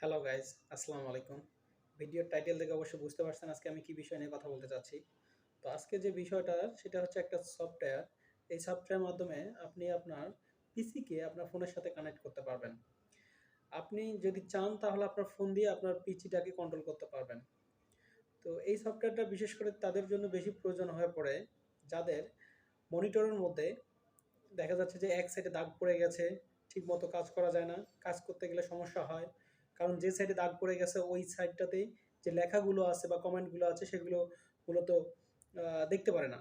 Hello guys, আসসালামু আলাইকুম। ভিডিওর টাইটেল থেকে অবশ্যই বুঝতে পারছেন আজকে আমি কি বিষয় নিয়ে কথা বলতে চাচ্ছি। তো আজকে যে বিষয়টা সেটা হচ্ছে একটা সফটওয়্যার। এই সফটওয়্যারের মাধ্যমে আপনি আপনার পিসিকে আপনার ফোনের সাথে কানেক্ট করতে পারবেন। আপনি যদি চান তাহলে আপনার ফোন দিয়ে আপনার পিসিটাকে কন্ট্রোল করতে পারবেন। তো এই সফটওয়্যারটা বিশেষ করে তাদের জন্য বেশি প্রয়োজন হয়ে পড়ে যাদের মনিটরের মধ্যে দেখা যাচ্ছে যে এক সাইডে দাগ পড়ে গেছে, ঠিকমতো কাজ করা যায় না, কাজ করতে গেলে সমস্যা হয়। কারণ যে সাইডে দাগ পড়ে গেছে ওই সাইডটাতেই যে লেখাগুলো আছে বা কমেন্টগুলো আছে সেগুলো মূলত দেখতে পারে না।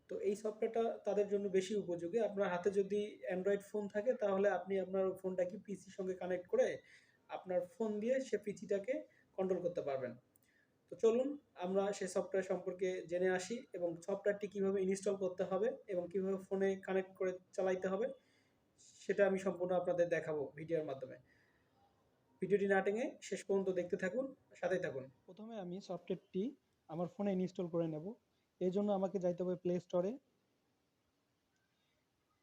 তো এই সফটওয়্যারটা তাদের জন্য বেশি উপযোগী। আপনার হাতে যদি অ্যান্ড্রয়েড ফোন থাকে তাহলে আপনি আপনার ফোনটাকে পিসির সঙ্গে কানেক্ট করে আপনার ফোন দিয়ে সে পিসিটাকে কন্ট্রোল করতে পারবেন। তো চলুন আমরা সেই সফটওয়্যার সম্পর্কে জেনে আসি এবং সফটওয়্যারটি কীভাবে ইনস্টল করতে হবে এবং কীভাবে ফোনে কানেক্ট করে চালাইতে হবে সেটা আমি সম্পূর্ণ আপনাদের দেখাবো ভিডিওর মাধ্যমে। ভিডিওটি না টেনে শেষ পর্যন্ত দেখতে থাকুন, সাথেই থাকুন। প্রথমে আমি সফটওয়্যারটি আমার ফোনে ইনস্টল করে নেব। এই জন্য আমাকে যাইতে হবে প্লে স্টোরে।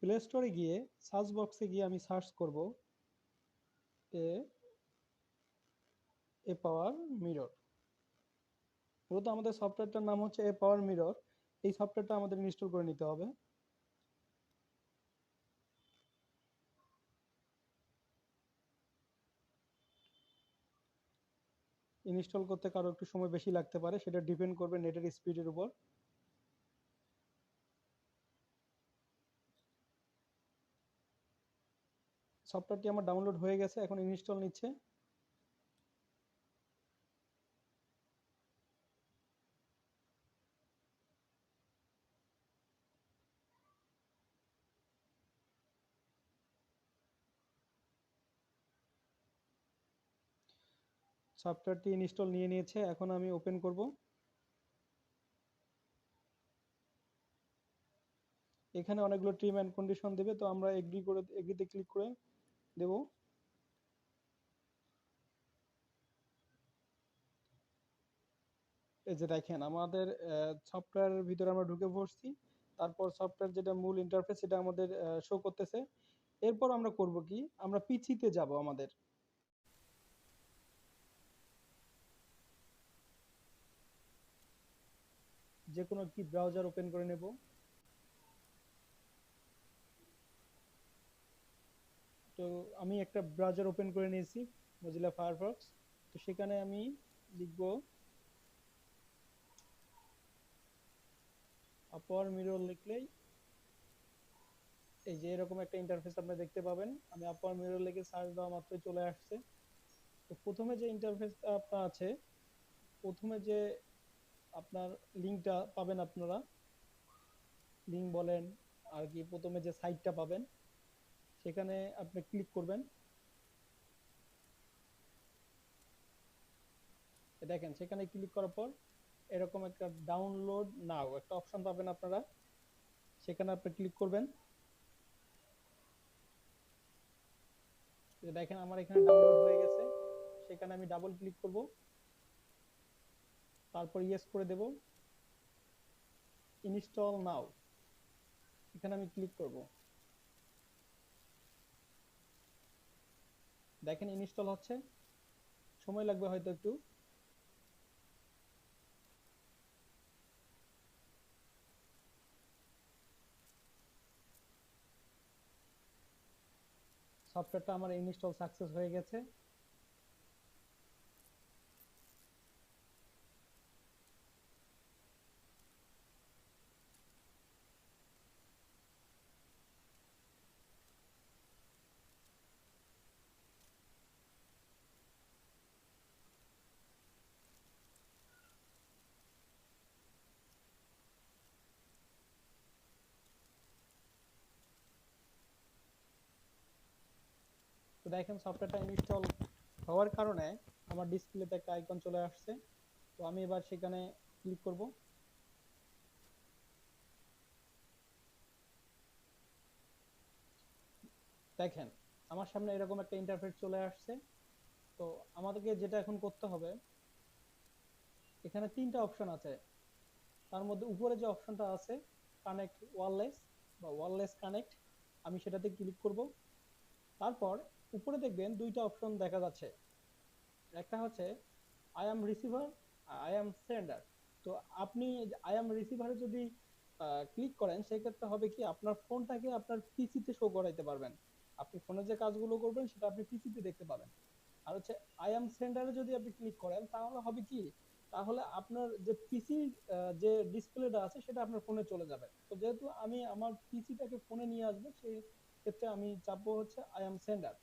প্লে স্টোরে গিয়ে সার্চ বক্সে গিয়ে আমি সার্চ করব এ এ পাওয়ার মিরর। মূলত আমাদের সফটওয়্যারটার নাম হচ্ছে এ পাওয়ার মিরর। এই সফটওয়্যারটা আমাদের ইনস্টল করে নিতে হবে। ইনস্টল করতে কারো একটু সময় বেশি লাগতে পারে, সেটা ডিপেন্ড করবে নেটের স্পিডের উপর। সফটওয়্যারটি আমার ডাউনলোড হয়ে গেছে, এখন ইনস্টল নিচ্ছে। সফটওয়্যারটি ইনস্টল নিয়ে নিয়েছে, এখন আমি ওপেন করব। এখানে অনেকগুলো টার্ম এন্ড কন্ডিশন দেবে, তো আমরা এগ্রিতে ক্লিক করে দেব। এই যে দেখেন আমাদের সফটওয়্যারের ভিতরে আমরা ঢুকে পড়ছি। তারপর সফটওয়্যার যেটা মূল ইন্টারফেস সেটা আমাদের শো করতেছে। এরপর আমরা করব কি, আমরা পিসিতে যাব। আমাদের যে কোনো একটি ব্রাউজার ওপেন করে নেব। তো আমি একটা ব্রাউজার ওপেন করে নিয়েছি, মজিলা ফায়ারফক্স। তো সেখানে আমি লিখব আপার মিরর। লিখলেই এই যে এরকম একটা ইন্টারফেস আপনি দেখতে পাবেন। আমি আপার মিরর লিখে সার্চ দেওয়া মাত্রই চলে আসছে। তো প্রথমে যে ইন্টারফেসটা আপনার আছে, প্রথমে যে আপনার লিঙ্কটা পাবেন, আপনারা লিঙ্ক বলেন আর কি, প্রথমে যে সাইটটা পাবেন সেখানে আপনি ক্লিক করবেন। দেখেন সেখানে ক্লিক করার পর এরকম একটা ডাউনলোড নাও একটা অপশন পাবেন আপনারা, সেখানে আপনি ক্লিক করবেন। দেখেন আমার এখানে ডাউনলোড হয়ে গেছে, সেখানে আমি ডাবল ক্লিক করব, তারপর ইয়েস করে দেব। ইনস্টল নাও এখানে আমি ক্লিক করব। দেখেন ইনস্টল হচ্ছে, সময় লাগবে হয়তো একটু। সফটওয়্যারটা আমার ইনস্টল সাকসেস হয়ে গেছে। তো দেখেন সফটওয়্যারটা ইনস্টল হওয়ার কারণে আমার ডিসপ্লেতে একটা আইকন চলে আসছে। তো আমি এবার সেখানে ক্লিক করব। দেখেন আমার সামনে এরকম একটা ইন্টারফেস চলে আসছে। তো আমাদেরকে যেটা এখন করতে হবে, এখানে তিনটা অপশন আছে। তার মধ্যে উপরে যে অপশনটা আছে কানেক্ট ওয়্যারলেস বা ওয়্যারলেস কানেক্ট, আমি সেটাতে ক্লিক করব। তারপর উপরে দেখবেন দুইটা অপশন দেখা যাচ্ছে, একটা হচ্ছে I am receiver, I am sender. তো আপনি আই এম রিসিভারে যদি ক্লিক করেন, সেক্ষেত্রে হবে কি আপনার ফোনটাকে আপনার পিসিতে শো করাইতে পারবেন। আপনি ফোনে যে কাজগুলো করবেন সেটা আপনি পিসিতে দেখতে পাবেন। আর হচ্ছে আই এম সেন্ডারে যদি আপনি ক্লিক করেন তাহলে হবে কি, তাহলে আপনার যে পিসির যে ডিসপ্লেটা আছে সেটা আপনার ফোনে চলে যাবে। তো যেহেতু আমি আমার পিসিটাকে ফোনে নিয়ে আসবো, সেই ক্ষেত্রে আমি চাপবো হচ্ছে আই এম সেন্ডার।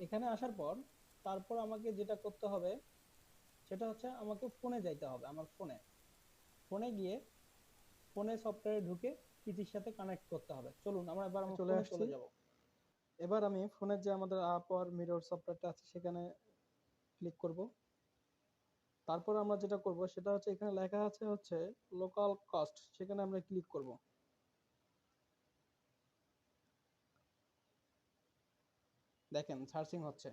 এখানে আসার পর তারপর আমাকে যেটা করতে হবে সেটা হচ্ছে আমাকে ফোনে যাইতে হবে। আমার ফোনে ফোনে গিয়ে ফোনে সফটওয়্যারে ঢুকে পিসির সাথে কানেক্ট করতে হবে। চলুন আমরা এবার আমার চলে ফোনে আসছি। চলে যাব। এবার আমি ফোনের যে আমাদের আপ আর মিরর সফটওয়্যারটা আছে সেখানে ক্লিক করব। তারপর আমরা যেটা করব সেটা হচ্ছে এখানে লেখা আছে হচ্ছে লোকাল কস্ট, সেখানে আমরা ক্লিক করব। দেখেন সার্চিং হচ্ছে।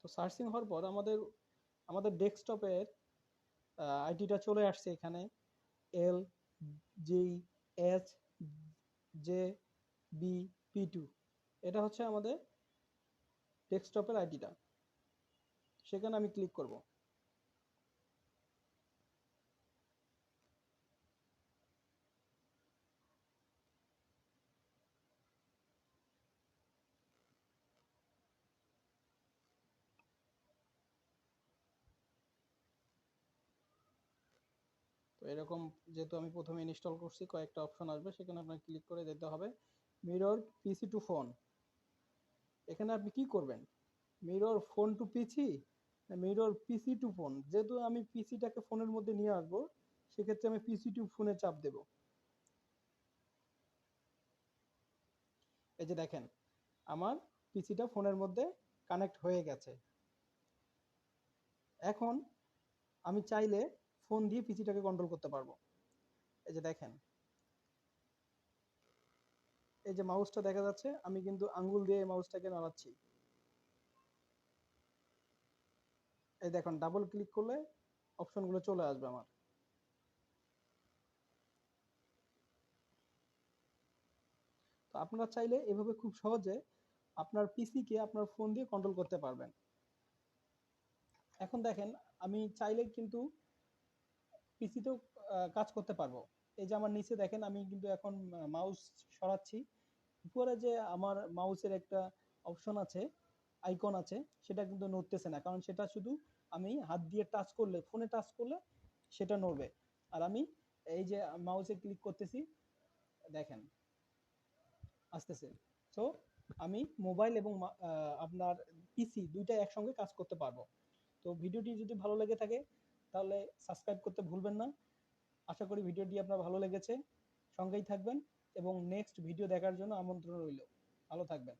তো সার্চিং হওয়ার পর আমাদের আমাদের ডেস্কটপের আইডিটা চলে আসছে এখানে, LGHJB P2। এটা হচ্ছে আমাদের ডেস্কটপের আইডিটা, সেখানে আমি ক্লিক করব। তো এরকম, যেহেতু আমি প্রথমে ইনস্টল করছি, কয়েকটা অপশন আসবে, সেখানে আপনার ক্লিক করে যেতে হবে মিরর পিসি টু ফোন। এখানে আপনি কি করবেন, মিরর ফোন টু পিসি, মিরর পিসি টু ফোন। যেহেতু আমি পিসিটাকে ফোনের মধ্যে নিয়ে আসবো, সেক্ষেত্রে আমি পিসি টু ফোনে চাপ দেব। এই যে দেখেন আমার পিসিটা ফোনের মধ্যে কানেক্ট হয়ে গেছে। এখন আমি চাইলে ফোন দিয়ে পিসিটাকে কন্ট্রোল করতে পারবো। এই যে দেখেন, এই যে মাউসটা দেখা যাচ্ছে, আমি কিন্তু আঙ্গুল দিয়ে মাউসটাকে নাড়াচ্ছি। এই দেখুন ডাবল ক্লিক করলে অপশনগুলো চলে আসবে আমার। তো আপনারা চাইলে এভাবে খুব সহজে আপনার পিসিকে আপনার ফোন দিয়ে কন্ট্রোল করতে পারবেন। এখন দেখেন আমি চাইলে কিন্তু পিসিতেও কাজ করতে পারবো। এই যে আমার নিচে দেখেন আমি কিন্তু এখন মাউস সরাচ্ছি, উপরে যে আমার মাউসের একটা অপশন আছে, আইকন আছে, সেটা কিন্তু নড়তেছে না, কারণ সেটা শুধু আমি হাত দিয়ে টাচ করলে, ফোনে টাচ করলে সেটা নড়বে। আর আমি এই যে মাউসে ক্লিক করতেছি, দেখেন আসতেছে। সো আমি মোবাইল এবং আপনার পিসি দুইটাই একসঙ্গে কাজ করতে পারবো। তো ভিডিওটি যদি ভালো লেগে থাকে তাহলে সাবস্ক্রাইব করতে ভুলবেন না। আশা করি ভিডিওটি আপনার ভালো লেগেছে। সঙ্গেই থাকবেন এবং নেক্সট ভিডিও দেখার জন্য আমন্ত্রণ রইল। ভালো থাকবেন।